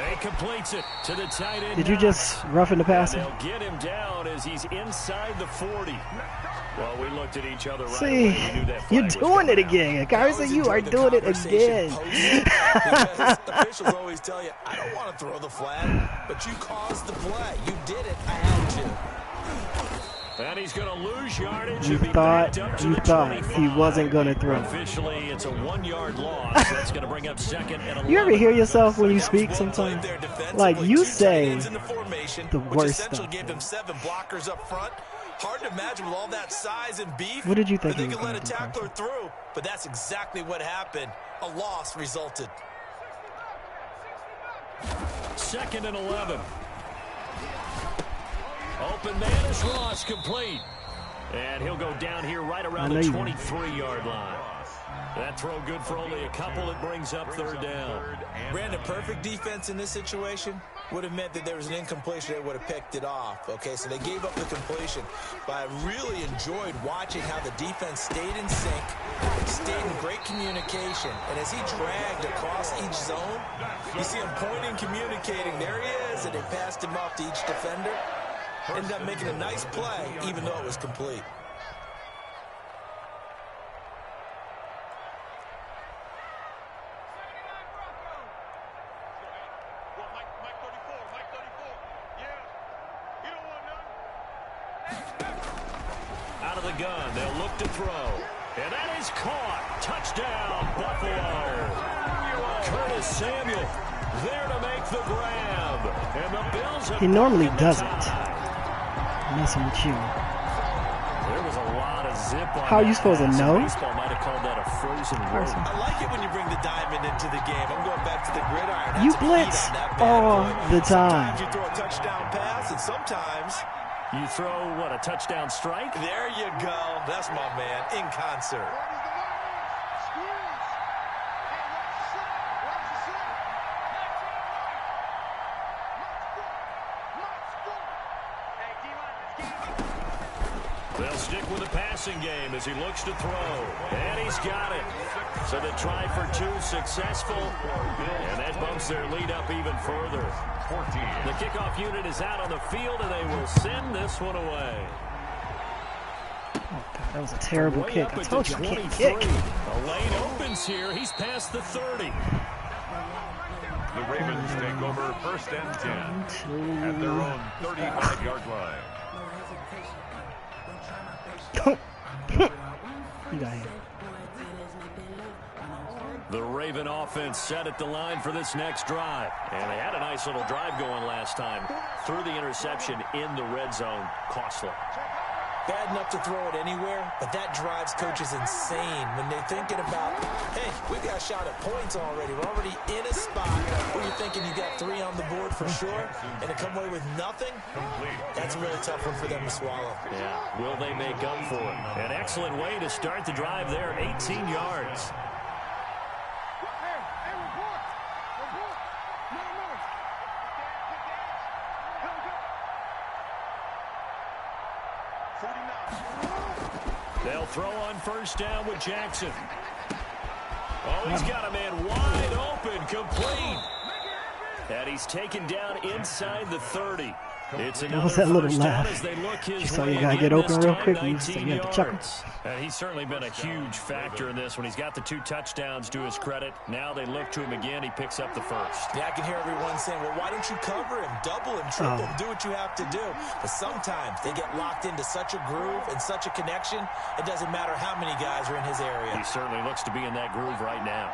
He completes it to the tight end. Did you just roughing the passer? They'll get him down as he's inside the 40. Well, we looked at each other right See, away. We knew that you're doing it again. Carson, you are doing it again. Because officials always tell you, I don't want to throw the flag, but you caused the play. You did it. I had to. And he's going to lose yardage. You thought he wasn't going to throw. Officially, it's a 1-yard loss. That's going to bring up 2nd and 11. You ever hear yourself when you speak sometimes? Like, you say the worst stuff. Gave them 7 blockers up front. Hard to imagine with all that size and beef. What did you think? They could let a tackler through, but that's exactly what happened. A loss resulted. 2nd and 11. Open man is Ross, complete. And he'll go down here right around the 23-yard line. That throw good for only a couple. It brings up 3rd down. Brandon, perfect defense in this situation would have meant that there was an incompletion. They would have picked it off. Okay, so they gave up the completion. But I really enjoyed watching how the defense stayed in sync, stayed in great communication. And as he dragged across each zone, you see him pointing, communicating. There he is, and they passed him off to each defender. Ended up making a nice play, even though it was complete. Out of the gun, they'll look to throw. And that is caught. Touchdown, Buffalo. Curtis Samuel there to make the grab. And the Bills have he normally doesn't. Messing with you. There was a lot of zip on How are you supposed to know? Baseball might have called that a frozen rope. I like it when you bring the diamond into the game. I'm going back to the gridiron. You blitz all the time. Sometimes you throw a touchdown pass, and sometimes you throw, what, a touchdown strike? There you go. That's my man, in concert. They'll stick with the passing game as he looks to throw. And he's got it. So the try for 2 successful. And that bumps their lead up even further. 14. The kickoff unit is out on the field, and they will send this one away. Oh, God, that was a terrible kick. I told you I can't kick. The lane opens here. He's past the 30. The Ravens take over 1st and 10 at their own 35-yard line. You got him. The Raven offense set at the line for this next drive. And they had a nice little drive going last time. Threw the interception in the red zone. Costly. bad enough to throw it anywhere, but that drives coaches insane when they're thinking about, hey, we got a shot at points already. We're already in a spot where you're thinking you got 3 on the board for sure, and to come away with nothing, that's a really tough one for them to swallow. Yeah, will they make up for it? An excellent way to start the drive there, 18 yards. They'll throw on first down with Jackson. Oh, he's got a man wide open, complete. And he's taken down inside the 30. It's another What's that little first down laugh? as they look his So way you gotta again, get open this real time, quick. You 19 have to chuckle. yards. And he's certainly been a huge factor in this when he's got the 2 touchdowns to his credit. Now they look to him again. He picks up the first. Yeah, I can hear everyone saying, well, why don't you cover him, double him, triple him, do what you have to do. But sometimes they get locked into such a groove and such a connection, it doesn't matter how many guys are in his area. He certainly looks to be in that groove right now.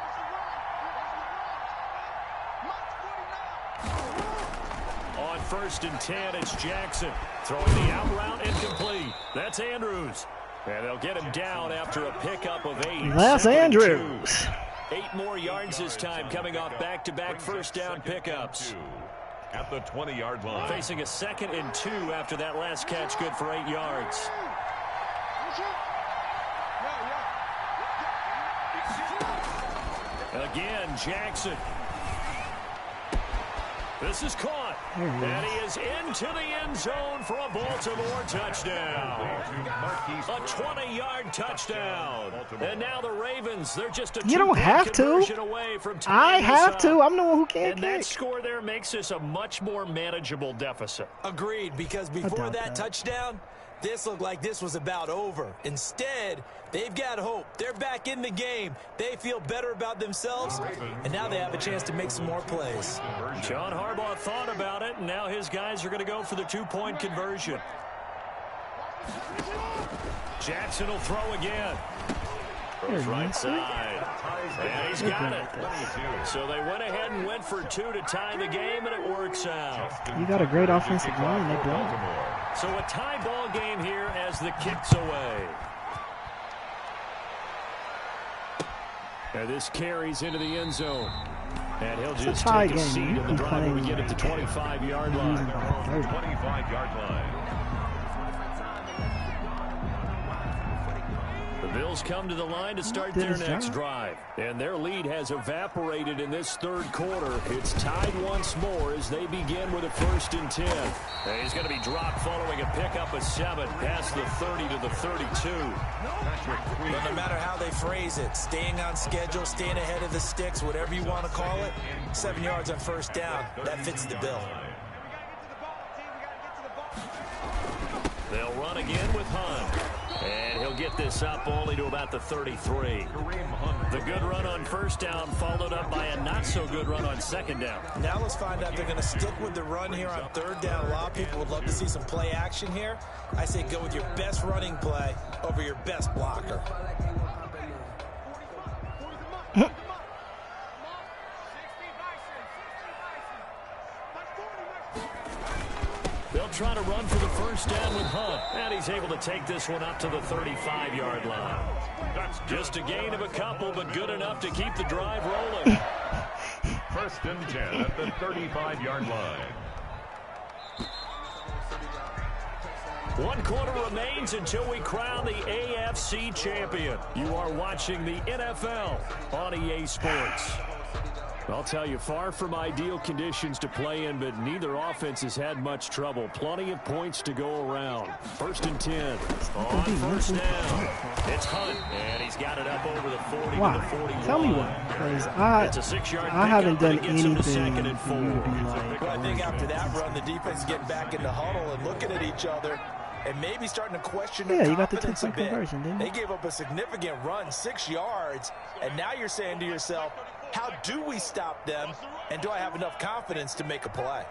On first and 10, it's Jackson. Throwing the out route incomplete. That's Andrews. And they'll get him down after a pickup of 8. That's Andrews. 8 more yards this time, coming off back-to-back first down pickups. At the 20-yard line. Facing a 2nd and 2 after that last catch, good for 8 yards. Again, Jackson. This is caught. And he is into the end zone for a Baltimore touchdown. A 20-yard touchdown. And now the Ravens, they're just a You don't have to. away from I have to. I'm the one who can't And kick. that score there makes this a much more manageable deficit. Agreed, because before doubt that that. touchdown, this looked like this was about over. Instead, they've got hope. They're back in the game. They feel better about themselves, and now they have a chance to make some more plays. John Harbaugh thought about it, and now his guys are going to go for the 2-point conversion. Jackson will throw again. Goes right side. And he's got it. So they went ahead and went for 2 to tie the game, and it works out. You got a great offensive line. They don't. So a tie ball game here as the kick's away. And this carries into the end zone. And he'll just tie take a game. seat You in the can drive when we play get at the 25-yard line. 25-yard line. The Bills come to the line to start their next drive. And their lead has evaporated in this third quarter. It's tied once more as they begin with a 1st and 10. And he's going to be dropped following a pickup of 7 past the 30 to the 32. But no matter how they phrase it, staying on schedule, staying ahead of the sticks, whatever you want to call it, 7 yards on first down, that fits the bill. They'll run again with Hunt. And he'll get this up only to about the 33. The good run on first down followed up by a not-so-good run on 2nd down. Now let's find out if they're going to stick with the run here on 3rd down. A lot of people would love to see some play action here. I say go with your best running play over your best blocker. They'll try to run for the first down with Hunt. And he's able to take this one up to the 35-yard line. That's just a gain of a couple, but good enough to keep the drive rolling. 1st and 10 at the 35-yard line. 1 quarter remains until we crown the AFC champion. You are watching the NFL on EA Sports. I'll tell you, far from ideal conditions to play in, but neither offense has had much trouble. Plenty of points to go around. 1st and 10. On first down, it's Hunt, and he's got it up over the 40 to the 41. Tell me why, because It's a 6-yard I haven't done pickup, but it gets him to anything 2nd and 4. Well, I think after that run, the defense is getting back in the huddle and looking at each other and maybe starting to question their you got the confidence a 2-point bit. conversion, didn't you? They gave up a significant run, 6 yards, and now you're saying to yourself, how do we stop them, and do I have enough confidence to make a play?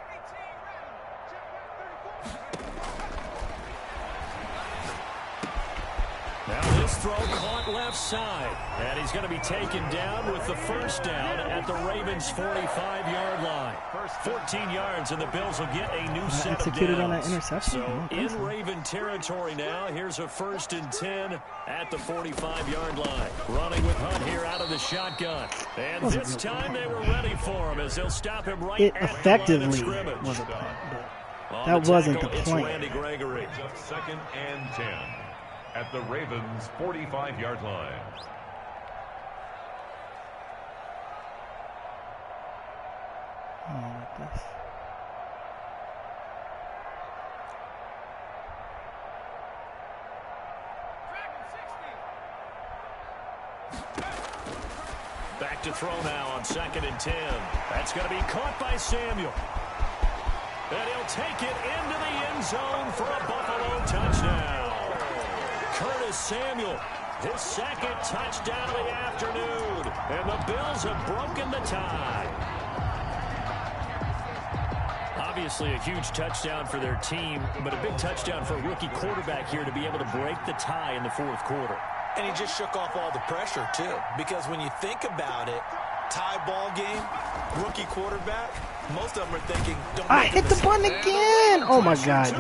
Now This throw caught left side. And he's going to be taken down with the first down at the Ravens' 45-yard line. 14 yards, and the Bills will get a new set of downs. On that interception? So in Raven territory now, here's a 1st and 10 at the 45-yard line. Running with Hunt here out of the shotgun. And this time they were ready for him as they'll stop him right it at effectively the line of scrimmage. was a punt, but that wasn't the It's point. Randy Gregory. Just 2nd and 10 at the Ravens' 45-yard line. Oh, like this. Back to throw now on 2nd and 10. That's going to be caught by Samuel. And he'll take it into the end zone for a Buffalo touchdown. Curtis Samuel, his 2nd touchdown of the afternoon. And the Bills have broken the tie. Obviously a huge touchdown for their team, but a big touchdown for a rookie quarterback here to be able to break the tie in the 4th quarter. And he just shook off all the pressure, too. Because when you think about it, tie ball game, rookie quarterback, most of them are thinking, don't I hit the button again! Oh my god,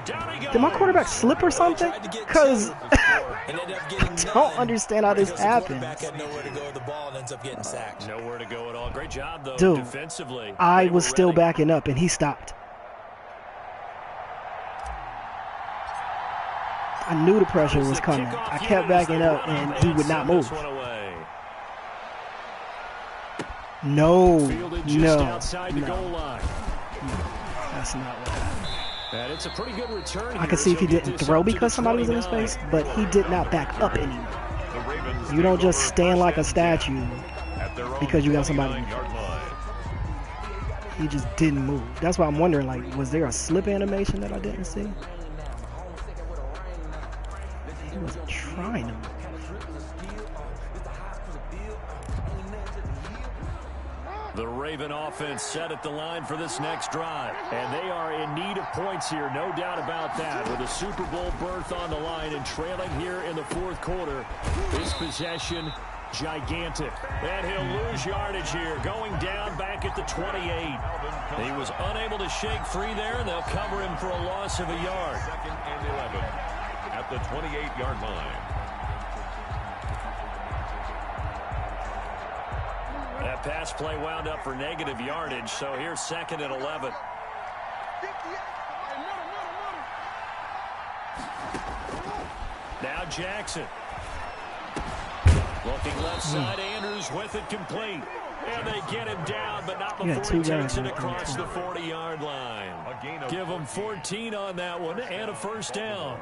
dude. Did my quarterback slip or something? Because I don't understand how this happens. Had nowhere to go with the ball and ends up getting sacked. Nowhere to go at all. Great job, though, dude, defensively. I was still backing up, and he stopped. I knew the pressure was coming. I kept backing up, and he would not move. No, that's not what happened. And it's a pretty good return. I could see if he didn't throw because somebody was in his face, but he did not back up anymore. You don't just stand like a statue because you got somebody in front. He just didn't move. That's why I'm wondering, like, was there a slip animation that I didn't see? He wasn't trying to move. The Raven offense set at the line for this next drive. And they are in need of points here, no doubt about that. With a Super Bowl berth on the line and trailing here in the 4th quarter. This possession, gigantic. And he'll lose yardage here, going down back at the 28. He was unable to shake free there, and they'll cover him for a loss of a yard. 2nd and 11 at the 28-yard line. That pass play wound up for negative yardage, so here's 2nd and 11. Now Jackson. Looking left side, Andrews with it complete. And they get him down, but not before he takes it across the 40-yard line. Give him 14 on that one and a first down.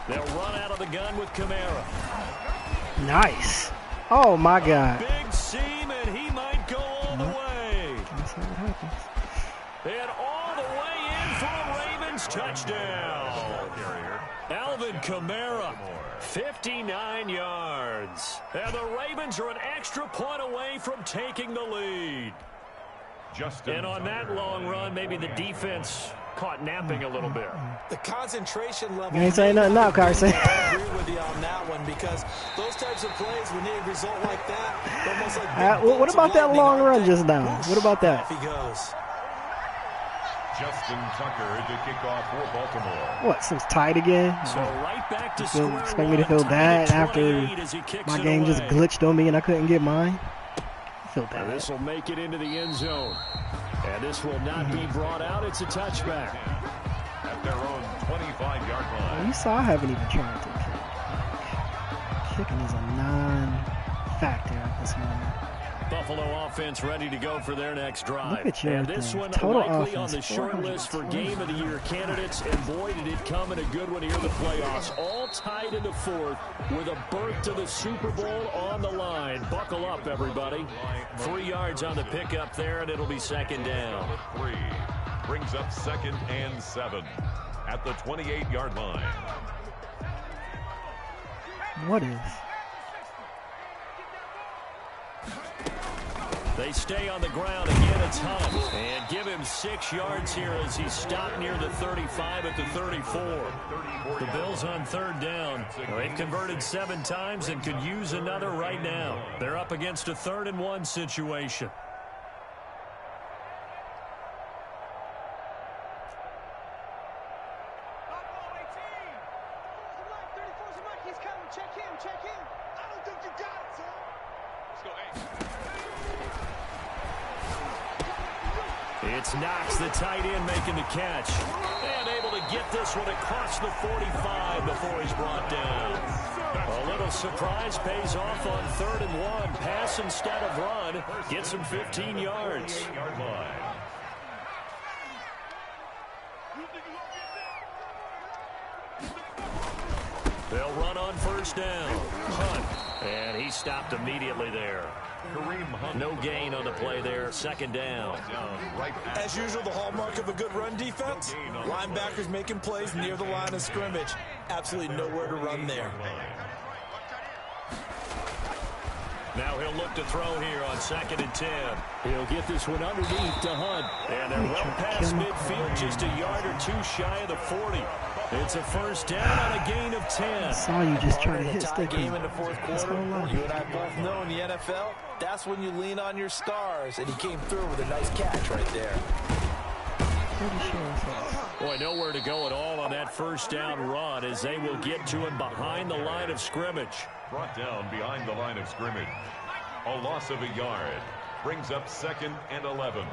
They'll run out of the gun with Kamara. Nice. Oh, my God. Big seam, and he might go all the way. That's how it happens. And all the way in for a Ravens touchdown. Alvin Kamara, 59 yards. And the Ravens are an extra point away from taking the lead. And on that long run, maybe the defense caught napping a little bit. The concentration level. You ain't saying nothing now, Carson. I agree with you on that one because those types of plays, when they result like that, almost like what about that long run just now? What about that? Off he goes. Justin Tucker to kick off for Baltimore. What, so it's tied again? So right back to square Expect one, me to feel bad after my game away. just glitched on me and I couldn't get mine? I feel bad. This will make it into the end zone. And this will not be brought out. It's a touchback. At their own 25-yard line. You saw I haven't even tried to kick. Kicking is a non-factor at this moment. Buffalo offense ready to go for their next drive. Look at your and this one total likely offense, on the short list for Game of the Year candidates. And boy, did it come in a good one here in the playoffs. All tied in the 4th with a berth to the Super Bowl on the line. Buckle up, everybody. 3 yards on the pickup there, and it'll be 2nd down. 3 brings up 2nd and 7 at the 28-yard line. What is? They stay on the ground again. It's Hunt. And give him 6 yards here as he stopped near the 35 at the 34. The Bills on third down. They've converted 7 times and could use another right now. They're up against a 3rd and 1 situation. It's Knox, the tight end, making the catch. And able to get this one across the 45 before he's brought down. A little surprise pays off on 3rd and 1. Pass instead of run. Gets him 15 yards. They'll run on first down. Hunt. And he stopped immediately there. No gain on the play there. 2nd down. As usual, the hallmark of a good run defense, linebackers making plays near the line of scrimmage. Absolutely nowhere to run there. Now he'll look to throw here on 2nd and 10. He'll get this one underneath to Hunt. And they're well past midfield, just a yard or 2 shy of the 40. It's a first down on a gain of 10. I saw you just trying to hit tie game in the 4th quarter. That's You and I both know in the NFL, that's when you lean on your stars. And he came through with a nice catch right there. Boy, nowhere to go at all on that first down run as they will get to him behind the line of scrimmage. Brought down behind the line of scrimmage. A loss of a yard brings up 2nd and 11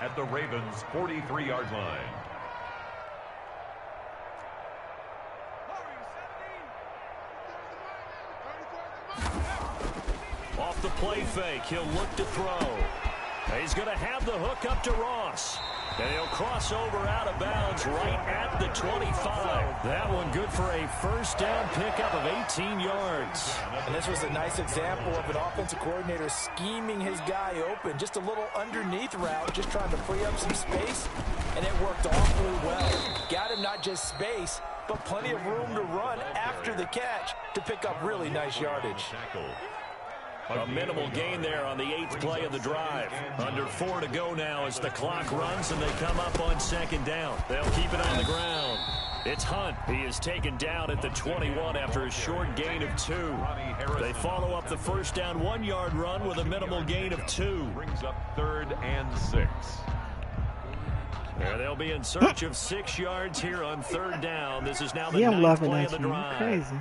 at the Ravens' 43-yard line. Off the play fake, he'll look to throw. He's going to have the hook up to Ross. And he'll cross over out of bounds right at the 25. That one good for a first down pickup of 18 yards. And this was a nice example of an offensive coordinator scheming his guy open. Just a little underneath route, just trying to free up some space. And it worked awfully well. Got him not just space, but plenty of room to run after the catch to pick up really nice yardage. A minimal gain there on the 8th play of the drive. Under 4 to go now as the clock runs and they come up on 2nd down. They'll keep it on the ground. It's Hunt. He is taken down at the 21 after a short gain of 2. They follow up the first down 1-yard run with a minimal gain of 2. Brings up 3rd and 6. And they'll be in search of 6 yards here on 3rd down. This is now the 9th I'm loving play that. of the drive. Crazy.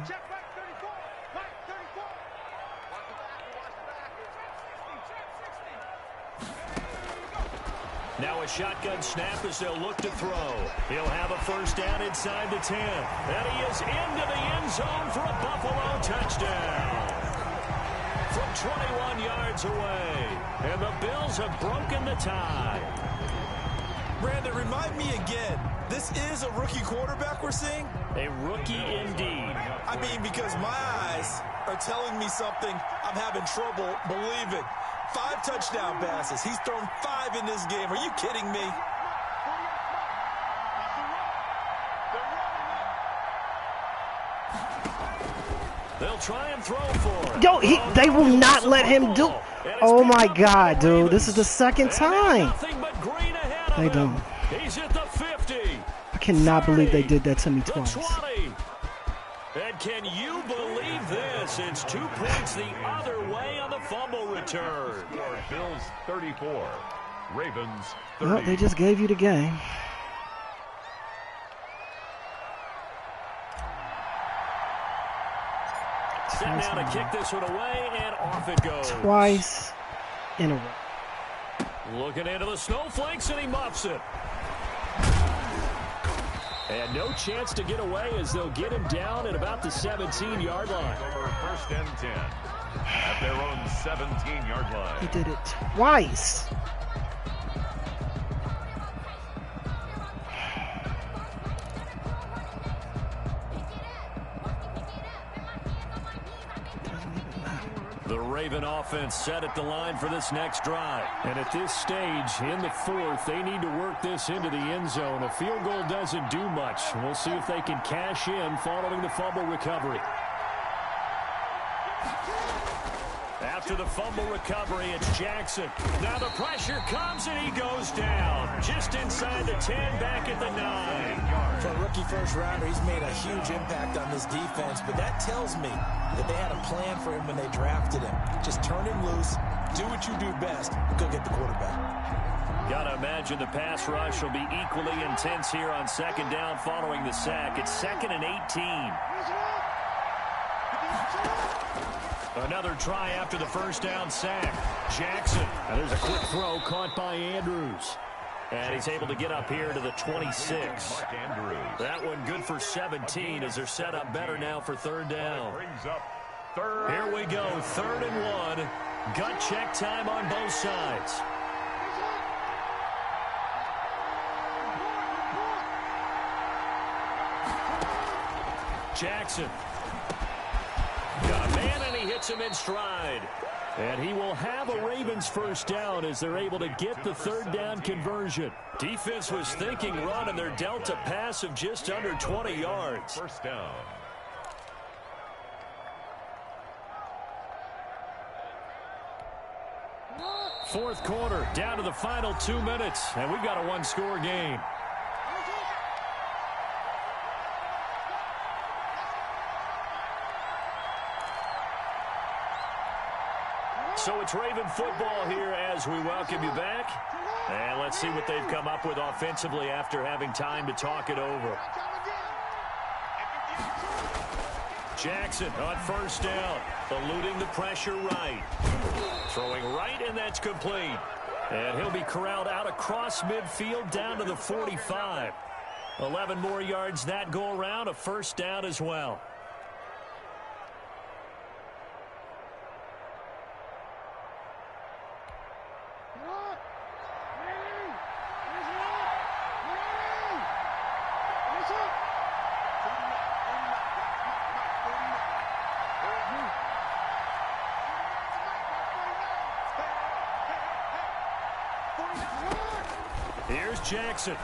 Now a shotgun snap as they'll look to throw. He'll have a first down inside the 10. And he is into the end zone for a Buffalo touchdown. From 21 yards away. And the Bills have broken the tie. Brandon, remind me again, this is a rookie quarterback we're seeing? A rookie indeed. I mean, because my eyes are telling me something I'm having trouble believing. 5 touchdown passes. He's thrown 5 in this game. Are you kidding me? They'll try and throw for it. Yo, they will not let him do. Oh my God, dude! This is the 2nd time. They don't. He's at the 50. I cannot believe they did that to me twice. And can you believe this? It's 2 points the other way on the fumble return. Bills 34, Ravens 30. Well, they just gave you the game. Set down to kick this one away, and off it goes. Twice in a row. Looking into the snowflakes, and he muffs it. And no chance to get away as they'll get him down at about the 17-yard line. Over 1st and 10 at their own 17-yard line. He did it twice. Doesn't even matter. The Raven offense set at the line for this next drive. And at this stage, in the fourth, they need to work this into the end zone. A field goal doesn't do much. We'll see if they can cash in following the fumble recovery. After the fumble recovery, it's Jackson. Now the pressure comes and he goes down. Just inside the 10, back at the 9. For a rookie first-rounder, he's made a huge impact on this defense, but that tells me that they had a plan for him when they drafted him. Just turn him loose, do what you do best, and go get the quarterback. Got to imagine the pass rush will be equally intense here on second down following the sack. It's 2nd and 18. Another try after the first down sack. Jackson. And there's a quick throw caught by Andrews. And he's able to get up here to the 26. That one good for 17 as they're set up better now for third down. Here we go, 3rd and 1. Gut check time on both sides. Jackson. Got a man, and he hits him in stride. And he will have a Ravens first down as they're able to get the third down conversion. Defense was thinking run, and they're dealt a pass of just under 20 yards. First down. Fourth quarter, down to the final 2 minutes, and we've got a one-score game. So it's Raven football here as we welcome you back. And let's see what they've come up with offensively after having time to talk it over. Jackson on first down, eluding the pressure right. Throwing right, and that's complete. And he'll be corralled out across midfield down to the 45. 11 more yards that go around, a first down as well. Here's Jackson.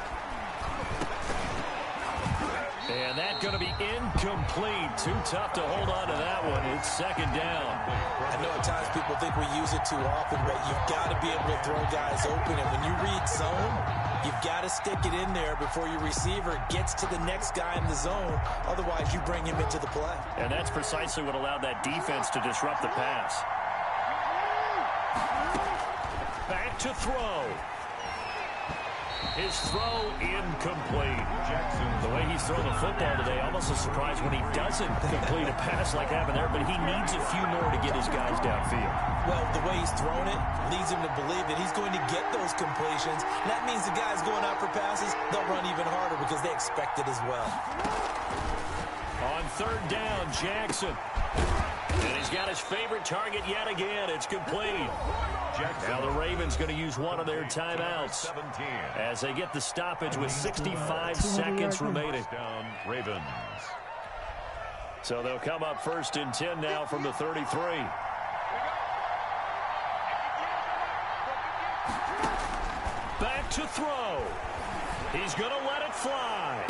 And that's going to be incomplete. Too tough to hold on to that one. It's second down. I know at times people think we use it too often, but you've got to be able to throw guys open. And when you read zone, you've got to stick it in there before your receiver gets to the next guy in the zone. Otherwise, you bring him into the play. And that's precisely what allowed that defense to disrupt the pass. Back to throw. His throw incomplete. Jackson, the way he's thrown the football today, almost a surprise when he doesn't complete a pass like happened there, but he needs a few more to get his guys downfield. Well, the way he's thrown it leads him to believe that he's going to get those completions. And that means the guys going out for passes, they'll run even harder because they expect it as well. On third down, Jackson. And he's got his favorite target yet again. It's complete. Jackson. Now the Ravens going to use one of their timeouts 17. As they get the stoppage with 65 seconds remaining. Down Ravens. So they'll come up 1st and 10 now from the 33. Back to throw. He's going to let it fly.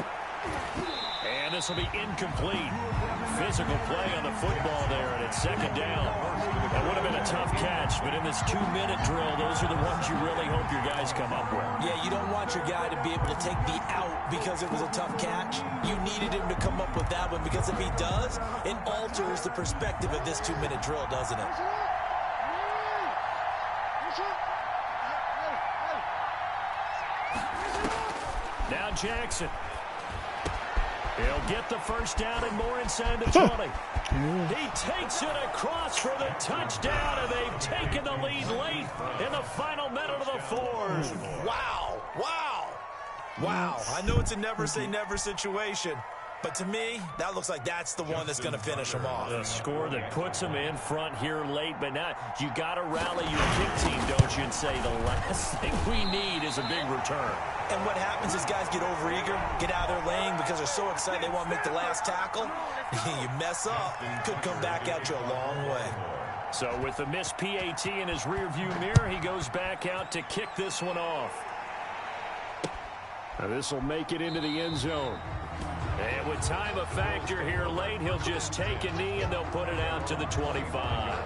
And this will be incomplete. Physical play on the football there, and it's second down. That would have been a tough catch, but in this 2-minute drill, those are the ones you really hope your guys come up with. Yeah, you don't want your guy to be able to take the out because it was a tough catch. You needed him to come up with that one because if he does, it alters the perspective of this 2-minute drill, doesn't it? Now Jackson. He'll get the first down and more inside the 20. He takes it across for the touchdown, and they've taken the lead late in the final minute of the fourth. Wow. Wow. Wow. I know it's a never-say-never situation, but to me, that looks like that's the one that's going to finish them off. The score that puts them in front here late, but now you got to rally your kick team, don't you, and say the last thing we need is a big return. And what happens is guys get overeager, get out of their lane because they're so excited they want to make the last tackle. You mess up, could come back at you a long way. So with the missed PAT in his rearview mirror, he goes back out to kick this one off. This will make it into the end zone. And with time a factor here late, he'll just take a knee and they'll put it out to the 25.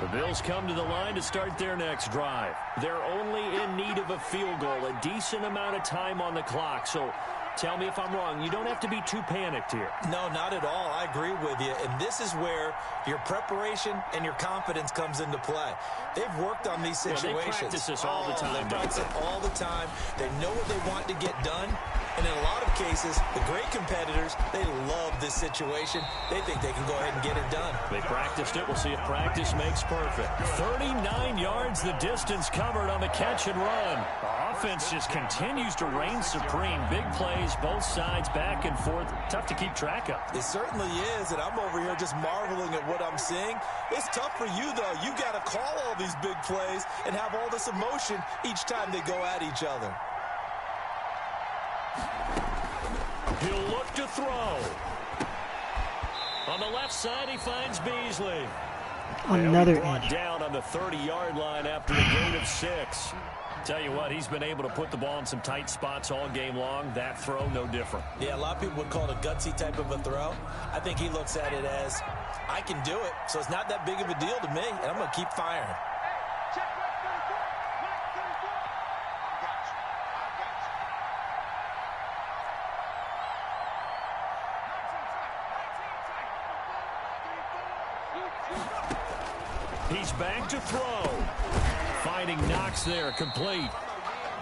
The Bills come to the line to start their next drive. They're only in need of a field goal, a decent amount of time on the clock. So tell me if I'm wrong. You don't have to be too panicked here. No, not at all. I agree with you. And this is where your preparation and your confidence comes into play. They've worked on these situations. They practice this all the time. They practice it all the time. They know what they want to get done. And in a lot of cases, the great competitors, they love this situation. They think they can go ahead and get it done. They practiced it. We'll see if practice makes perfect. 39 yards the distance covered on the catch and run. The offense just continues to reign supreme. Big plays, both sides, back and forth. Tough to keep track of. It certainly is, and I'm over here just marveling at what I'm seeing. It's tough for you, though. You got to call all these big plays and have all this emotion each time they go at each other. He'll look to throw. On the left side, he finds Beasley. Another brought down on the 30-yard line after a gain of 6. Tell you what, he's been able to put the ball in some tight spots all game long. That throw, no different. Yeah, a lot of people would call it a gutsy type of a throw. I think he looks at it as, I can do it, so it's not that big of a deal to me, and I'm going to keep firing. He's back to throw. Finding Knox there, complete.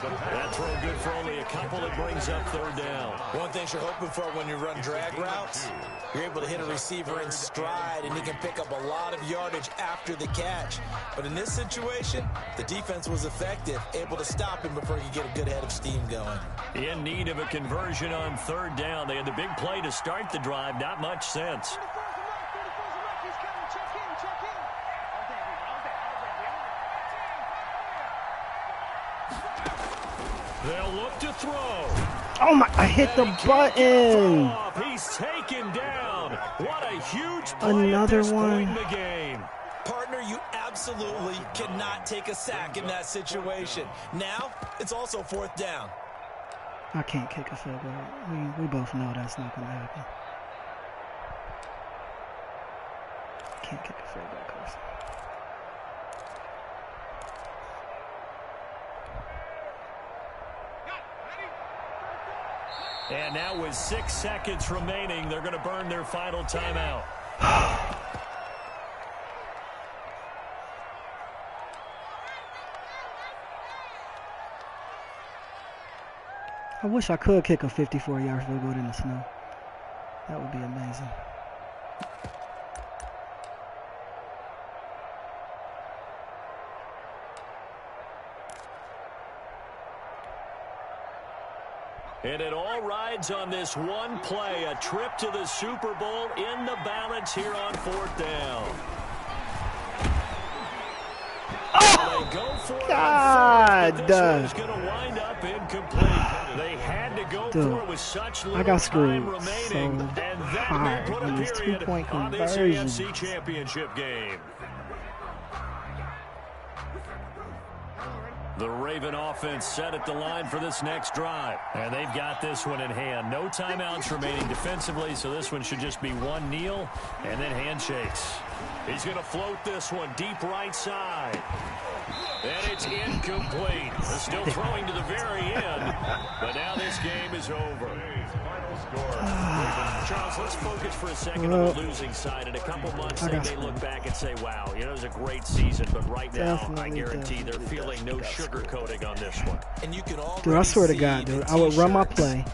That throw good for only a couple. It brings up third down. One thing you're hoping for when you run drag routes, you're able to hit a receiver in stride, and he can pick up a lot of yardage after the catch. But in this situation, the defense was effective, able to stop him before he could get a good head of steam going. In need of a conversion on third down. They had the big play to start the drive. Not much sense. They'll look to throw. Oh my, I hit the button. He's taken down. What a huge play. Another at this one. point in the game. Partner, you absolutely cannot take a sack in that situation. Now, it's also fourth down. I can't kick a field goal. We both know that's not going to happen. Can't kick a field goal, Carson. And now with 6 seconds remaining, they're going to burn their final timeout. I wish I could kick a 54-yard field goal in the snow. That would be amazing. And it all rides on this one play, a trip to the Super Bowl in the balance here on fourth down. Oh, they go for God. it on fourth, but this one's going to wind up incomplete. They had to go for it with such little I got screwed time remaining, so and that hard will put on a these period two-point on this conversions. AFC Championship game. The Raven offense set at the line for this next drive. And they've got this one in hand. No timeouts remaining defensively, so this one should just be one kneel and then handshakes. He's going to float this one deep right side. And it's incomplete. They're still throwing to the very end, but now this game is over. Charles, let's focus for a second on the losing side. In a couple months, they may look back and say, wow, it was a great season, but right now, I guarantee they're feeling no sugarcoating on this one. And you can Dude, I swear to God, dude, I would run my play.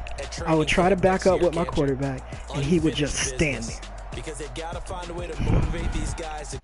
I would try to back up with my quarterback, and he would just stand there. Because they got to find a way to motivate these guys to